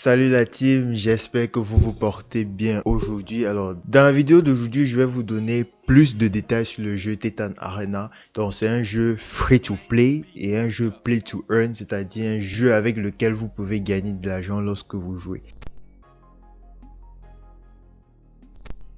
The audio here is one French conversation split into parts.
Salut la team, j'espère que vous vous portez bien aujourd'hui. Alors, dans la vidéo d'aujourd'hui, je vais vous donner plus de détails sur le jeu Titan Arena. Donc, c'est un jeu free to play et un jeu play to earn, c'est-à-dire un jeu avec lequel vous pouvez gagner de l'argent lorsque vous jouez.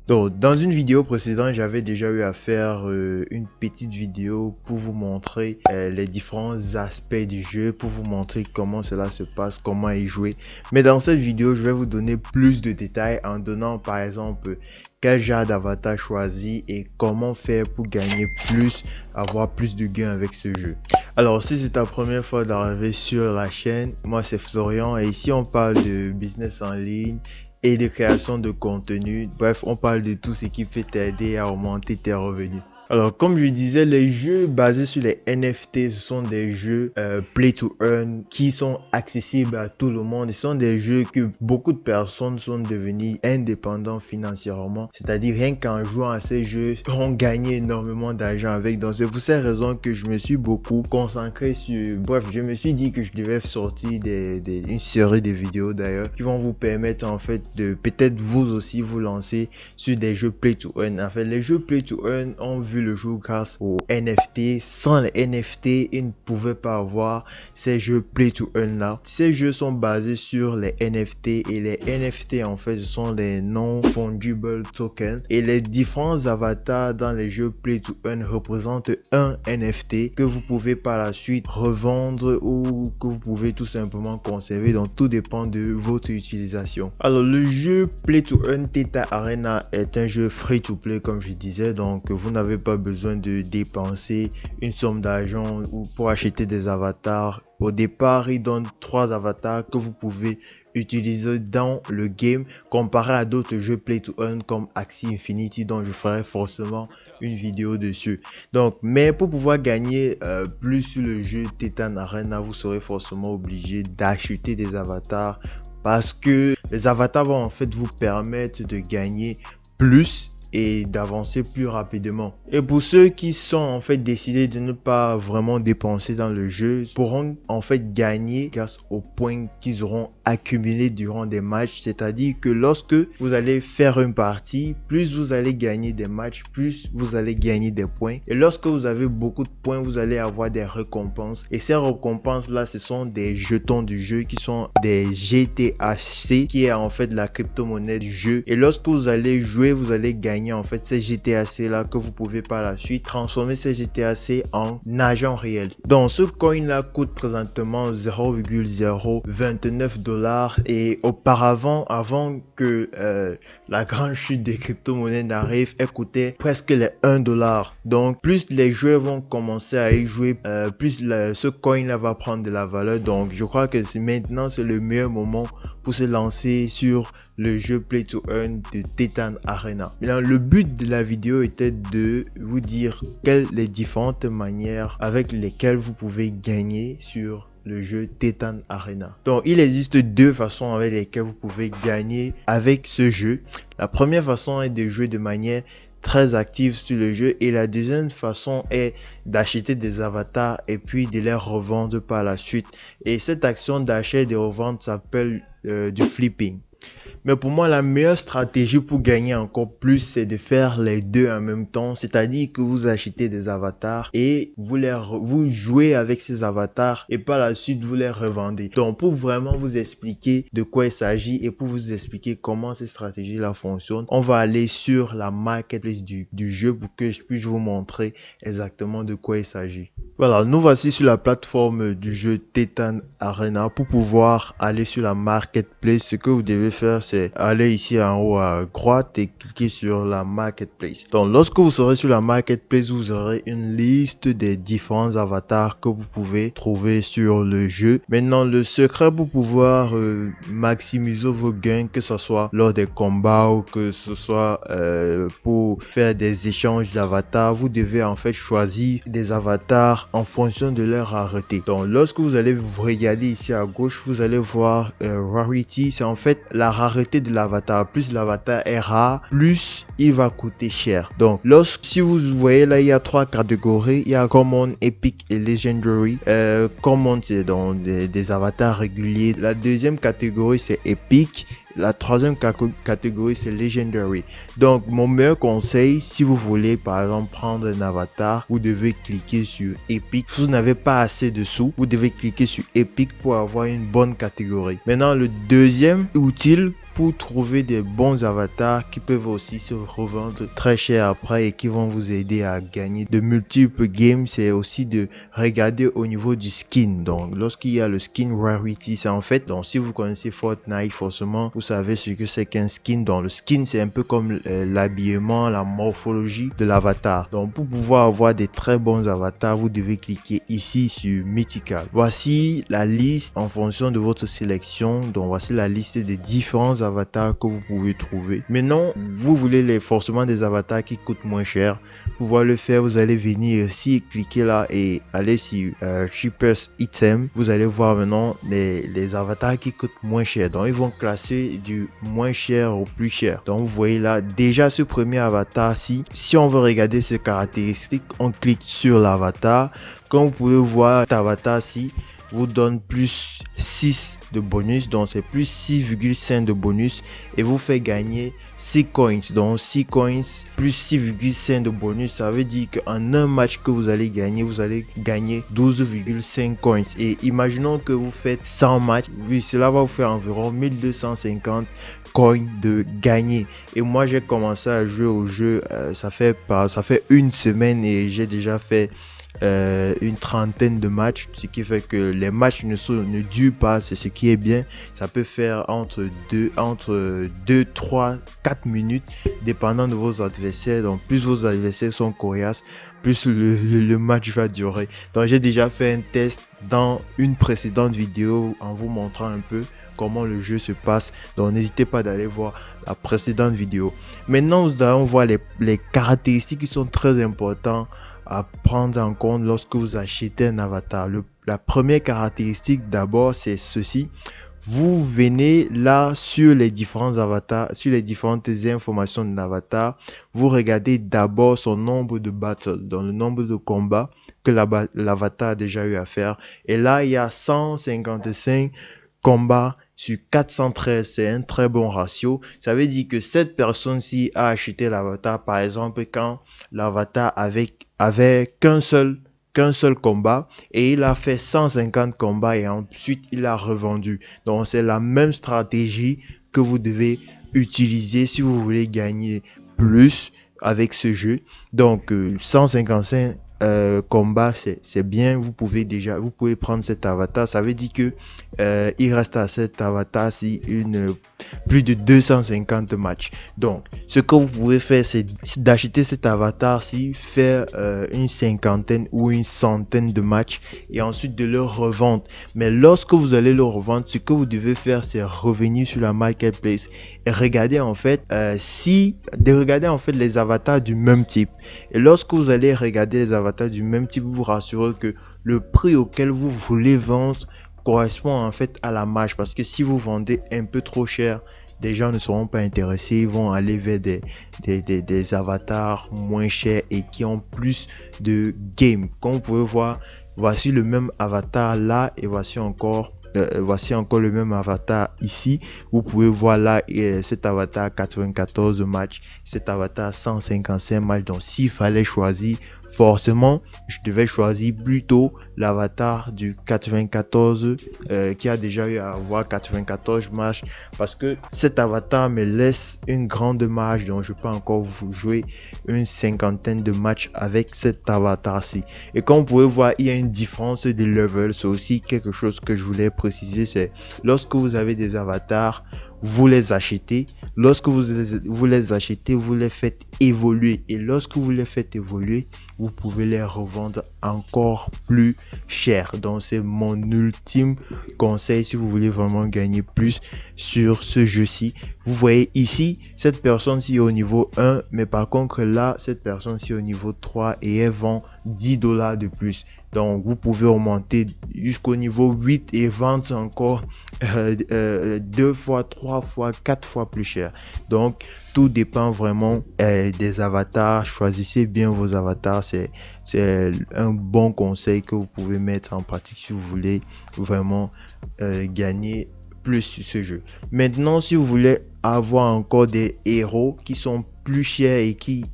Donc, dans une vidéo précédente, j'avais déjà eu à faire une petite vidéo pour vous montrer les différents aspects du jeu, pour vous montrer comment cela se passe, comment y jouer. Mais dans cette vidéo, je vais vous donner plus de détails en donnant par exemple quel genre d'avatar choisir et comment faire pour gagner plus, avoir plus de gains avec ce jeu. Alors, si c'est ta première fois d'arriver sur la chaîne, moi c'est Florian et ici on parle de business en ligne et de création de contenu. Bref, on parle de tout ce qui peut t'aider à augmenter tes revenus. Alors, comme je disais, les jeux basés sur les NFT, ce sont des jeux play to earn qui sont accessibles à tout le monde. Ce sont des jeux que beaucoup de personnes sont devenus indépendants financièrement. C'est-à-dire, rien qu'en jouant à ces jeux, on gagne énormément d'argent avec. Donc, c'est pour cette raison que je me suis beaucoup concentré sur... Bref, je me suis dit que je devais sortir une série de vidéos d'ailleurs qui vont vous permettre en fait de peut-être vous aussi vous lancer sur des jeux play to earn. En fait, les jeux play to earn ont vu le jour grâce aux NFT. Sans les NFT, ils ne pouvaient pas avoir ces jeux play to earn là. Ces jeux sont basés sur les NFT et les NFT en fait ce sont les non-fungible tokens et les différents avatars dans les jeux play to earn représentent un NFT que vous pouvez par la suite revendre ou que vous pouvez tout simplement conserver. Donc tout dépend de votre utilisation. Alors le jeu play to earn Titan Arena est un jeu free to play comme je disais, donc vous n'avez pas besoin de dépenser une somme d'argent ou pour acheter des avatars. Au départ, il donne 3 avatars que vous pouvez utiliser dans le game comparé à d'autres jeux play to earn comme Axie Infinity dont je ferai forcément une vidéo dessus. Donc, mais pour pouvoir gagner plus sur le jeu Titan Arena, vous serez forcément obligé d'acheter des avatars parce que les avatars vont en fait vous permettre de gagner plus et d'avancer plus rapidement. Et pour ceux qui sont en fait décidés de ne pas vraiment dépenser dans le jeu, pourront en fait gagner grâce aux points qu'ils auront accumulés durant des matchs. C'est-à-dire que lorsque vous allez faire une partie, plus vous allez gagner des matchs, plus vous allez gagner des points. Et lorsque vous avez beaucoup de points, vous allez avoir des récompenses. Et ces récompenses-là, ce sont des jetons du jeu qui sont des GTHC, qui est en fait la crypto-monnaie du jeu. Et lorsque vous allez jouer, vous allez gagner en fait ces GTAC là que vous pouvez par la suite transformer ces GTAC en argent réel. Donc ce coin là coûte présentement 0,029 $ et auparavant, avant que la grande chute des crypto-monnaies n'arrive, elle coûtait presque les 1 $. Donc plus les joueurs vont commencer à y jouer, plus ce coin là va prendre de la valeur. Donc je crois que maintenant c'est le meilleur moment pour se lancer sur le jeu play to earn de Titan Arena. Maintenant, le but de la vidéo était de vous dire quelles les différentes manières avec lesquelles vous pouvez gagner sur le jeu Titan Arena. Donc, il existe deux façons avec lesquelles vous pouvez gagner avec ce jeu. La première façon est de jouer de manière très active sur le jeu et la deuxième façon est d'acheter des avatars et puis de les revendre par la suite. Et cette action d'achat et de revente s'appelle du flipping. Mais pour moi, la meilleure stratégie pour gagner encore plus, c'est de faire les deux en même temps. C'est-à-dire que vous achetez des avatars et vous jouez avec ces avatars et par la suite, vous les revendez. Donc, pour vraiment vous expliquer de quoi il s'agit et pour vous expliquer comment ces stratégies-là fonctionnent, on va aller sur la marketplace du jeu pour que je puisse vous montrer exactement de quoi il s'agit. Voilà, nous voici sur la plateforme du jeu Titan Arena. Pour pouvoir aller sur la marketplace, ce que vous devez faire, c'est aller ici en haut à droite et cliquer sur la marketplace. Donc, lorsque vous serez sur la marketplace, vous aurez une liste des différents avatars que vous pouvez trouver sur le jeu. Maintenant, le secret pour pouvoir maximiser vos gains, que ce soit lors des combats ou que ce soit pour faire des échanges d'avatars, vous devez en fait choisir des avatars cher en fonction de leur rareté. Donc lorsque vous allez vous regarder ici à gauche, vous allez voir Rarity, c'est en fait la rareté de l'avatar. Plus l'avatar est rare, plus il va coûter cher. Donc si vous voyez là, il y a 3 catégories, il y a Common, Epic et Legendary. Common, c'est donc des avatars réguliers. La deuxième catégorie c'est Epic. La troisième catégorie c'est Legendary. Donc mon meilleur conseil, si vous voulez par exemple prendre un avatar, vous devez cliquer sur Epic. Si vous n'avez pas assez de sous, vous devez cliquer sur Epic pour avoir une bonne catégorie. Maintenant le deuxième utile pour trouver des bons avatars qui peuvent aussi se revendre très cher après et qui vont vous aider à gagner de multiples games, c'est aussi de regarder au niveau du skin. Donc lorsqu'il y a le skin Rarity, c'est en fait, donc si vous connaissez Fortnite, forcément vous savez ce que c'est qu'un skin. Donc le skin c'est un peu comme l'habillement, la morphologie de l'avatar. Donc pour pouvoir avoir des très bons avatars, vous devez cliquer ici sur Mythical. Voici la liste en fonction de votre sélection. Donc voici la liste des différents avatars que vous pouvez trouver. Maintenant, vous voulez forcément des avatars qui coûtent moins cher. Pour pouvoir le faire, vous allez venir ici, cliquer là et aller sur Cheapest Item. Vous allez voir maintenant les avatars qui coûtent moins cher. Donc, ils vont classer du moins cher au plus cher. Donc, vous voyez là, déjà ce premier avatar-ci, si on veut regarder ses caractéristiques, on clique sur l'avatar. Comme vous pouvez voir, cet avatar-ci vous donne plus 6 de bonus, donc c'est plus 6,5 de bonus et vous fait gagner 6 coins. Donc 6 coins plus 6,5 de bonus, ça veut dire qu'en un match que vous allez gagner 12,5 coins. Et imaginons que vous faites 100 matchs, oui, cela va vous faire environ 1250 coins de gagner. Et moi j'ai commencé à jouer au jeu, ça fait une semaine et j'ai déjà fait une trentaine de matchs, ce qui fait que les matchs ne durent pas, c'est ce qui est bien. Ça peut faire entre 2, 3, 4 minutes dépendant de vos adversaires. Donc plus vos adversaires sont coriaces, plus le match va durer. Donc j'ai déjà fait un test dans une précédente vidéo en vous montrant un peu comment le jeu se passe. Donc n'hésitez pas d'aller voir la précédente vidéo. Maintenant nous allons voir les caractéristiques qui sont très importantes à prendre en compte lorsque vous achetez un avatar. La première caractéristique d'abord c'est ceci. Vous venez là sur les différents avatars, sur les différentes informations de l'avatar. Vous regardez d'abord son nombre de battles, donc le nombre de combats que l'avatar a déjà eu à faire. Et là il y a 155 combats sur 413, c'est un très bon ratio. Ça veut dire que cette personne-ci a acheté l'avatar, par exemple, quand l'avatar avait qu'un seul combat et il a fait 150 combats et ensuite il a revendu. Donc c'est la même stratégie que vous devez utiliser si vous voulez gagner plus avec ce jeu. Donc 155 combat, c'est bien. Vous pouvez prendre cet avatar. Ça veut dire que il reste à cet avatar si plus de 250 matchs. Donc ce que vous pouvez faire, c'est d'acheter cet avatar si faire une cinquantaine ou une centaine de matchs et ensuite de le revendre. Mais lorsque vous allez le revendre, ce que vous devez faire, c'est revenir sur la marketplace et regarder en fait les avatars du même type. Et lorsque vous allez regarder les avatars du même type, vous vous rassurez que le prix auquel vous voulez vendre correspond en fait à la marge, parce que si vous vendez un peu trop cher, des gens ne seront pas intéressés, ils vont aller vers des avatars moins chers et qui ont plus de game. Comme vous pouvez voir, voici le même avatar là et voici encore le même avatar ici. Vous pouvez voir là cet avatar 94 matchs, cet avatar 155 matchs. Donc s'il fallait choisir, forcément je devais choisir plutôt l'avatar du 94 qui a déjà eu à avoir 94 matchs, parce que cet avatar me laisse une grande marge. Donc je peux encore vous jouer une cinquantaine de matchs avec cet avatar-ci. Et comme vous pouvez voir, il y a une différence de level. C'est aussi quelque chose que je voulais préciser, c'est lorsque vous avez des avatars, vous les achetez. Lorsque vous les achetez, vous les faites évoluer. Et lorsque vous les faites évoluer, vous pouvez les revendre encore plus cher. Donc c'est mon ultime conseil si vous voulez vraiment gagner plus sur ce jeu-ci. Vous voyez ici, cette personne-ci est au niveau 1, mais par contre là, cette personne-ci est au niveau 3 et elle vend $10 de plus. Donc vous pouvez augmenter jusqu'au niveau 8 et vendre encore 2 fois, 3 fois, 4 fois plus cher. Donc tout dépend vraiment des avatars. Choisissez bien vos avatars. C'est un bon conseil que vous pouvez mettre en pratique si vous voulez vraiment gagner plus sur ce jeu. Maintenant, si vous voulez avoir encore des héros qui sont plus chers et qui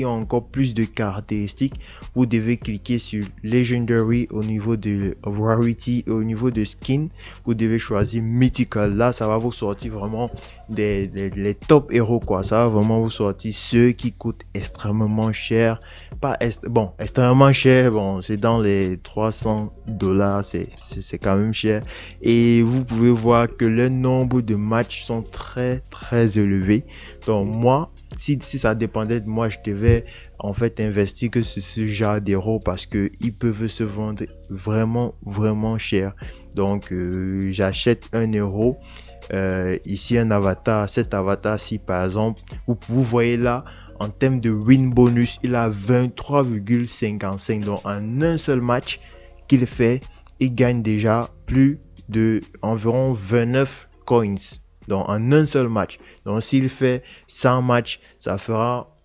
ont encore plus de caractéristiques, vous devez cliquer sur Legendary au niveau de Rarity et au niveau de Skin, vous devez choisir Mythical. Là, ça va vous sortir vraiment les top héros, quoi. Ça va vraiment vous sortir ceux qui coûtent extrêmement cher. Bon, extrêmement cher, bon, c'est dans les $300, c'est quand même cher. Et vous pouvez voir que le nombre de matchs sont très élevés. Donc moi, si ça dépendait de moi, je devais en fait investir que sur ce genre d'héros parce que ils peuvent se vendre vraiment cher. Donc j'achète un héros, ici un avatar. Cet avatar-ci par exemple, vous voyez là, en termes de win bonus, il a 23,55. Donc en un seul match qu'il fait, il gagne déjà plus de environ 29 coins. Donc en un seul match. Donc s'il fait 100 matchs, ça fera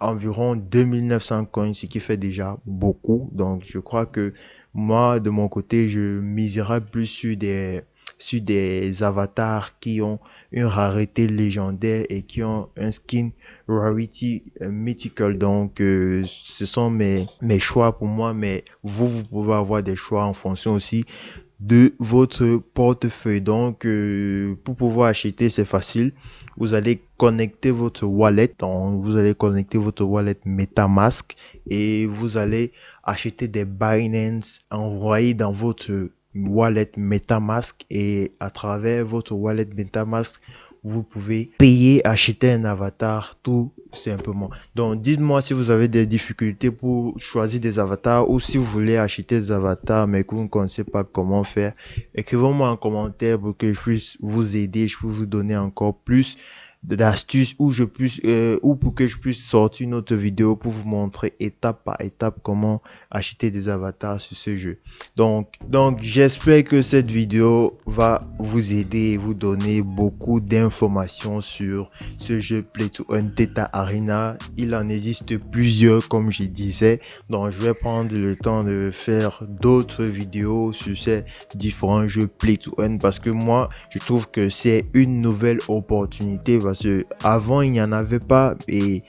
environ 2900 coins, ce qui fait déjà beaucoup. Donc je crois que moi de mon côté, je miserai plus sur des avatars qui ont une rareté légendaire et qui ont un skin rarity mythical. Donc ce sont mes choix pour moi, mais vous pouvez avoir des choix en fonction aussi de votre portefeuille. Donc pour pouvoir acheter, c'est facile. Vous allez connecter votre wallet. Donc vous allez connecter votre wallet MetaMask et vous allez acheter des Binance, envoyer dans votre wallet MetaMask, et à travers votre wallet MetaMask, vous pouvez payer, acheter un avatar tout simplement. Donc dites-moi si vous avez des difficultés pour choisir des avatars, ou si vous voulez acheter des avatars mais que vous ne connaissez pas comment faire. Écrivez-moi en commentaire pour que je puisse vous aider, je peux vous donner encore plus d'astuces, ou pour que je puisse sortir une autre vidéo pour vous montrer étape par étape comment acheter des avatars sur ce jeu. Donc j'espère que cette vidéo va vous aider et vous donner beaucoup d'informations sur ce jeu Play to Earn Theta Arena. Il en existe plusieurs, comme je disais. Donc je vais prendre le temps de faire d'autres vidéos sur ces différents jeux Play to Earn, parce que moi je trouve que c'est une nouvelle opportunité, parce que avant il n'y en avait pas. Et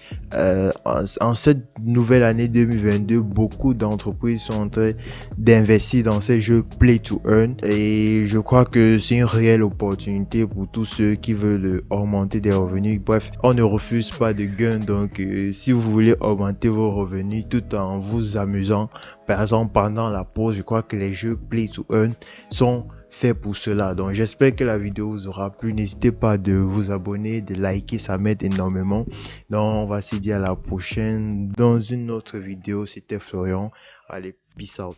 en cette nouvelle année 2022, beaucoup d'entreprises sont en train d'investir dans ces jeux Play to Earn, et je crois que c'est une réelle opportunité pour tous ceux qui veulent augmenter des revenus. Bref, on ne refuse pas de gain. Donc si vous voulez augmenter vos revenus tout en vous amusant, par exemple pendant la pause, je crois que les jeux Play to Earn sont fait pour cela. Donc j'espère que la vidéo vous aura plu. N'hésitez pas de vous abonner, de liker, ça m'aide énormément. Donc on va se dire à la prochaine dans une autre vidéo. C'était Florian. Allez, peace out.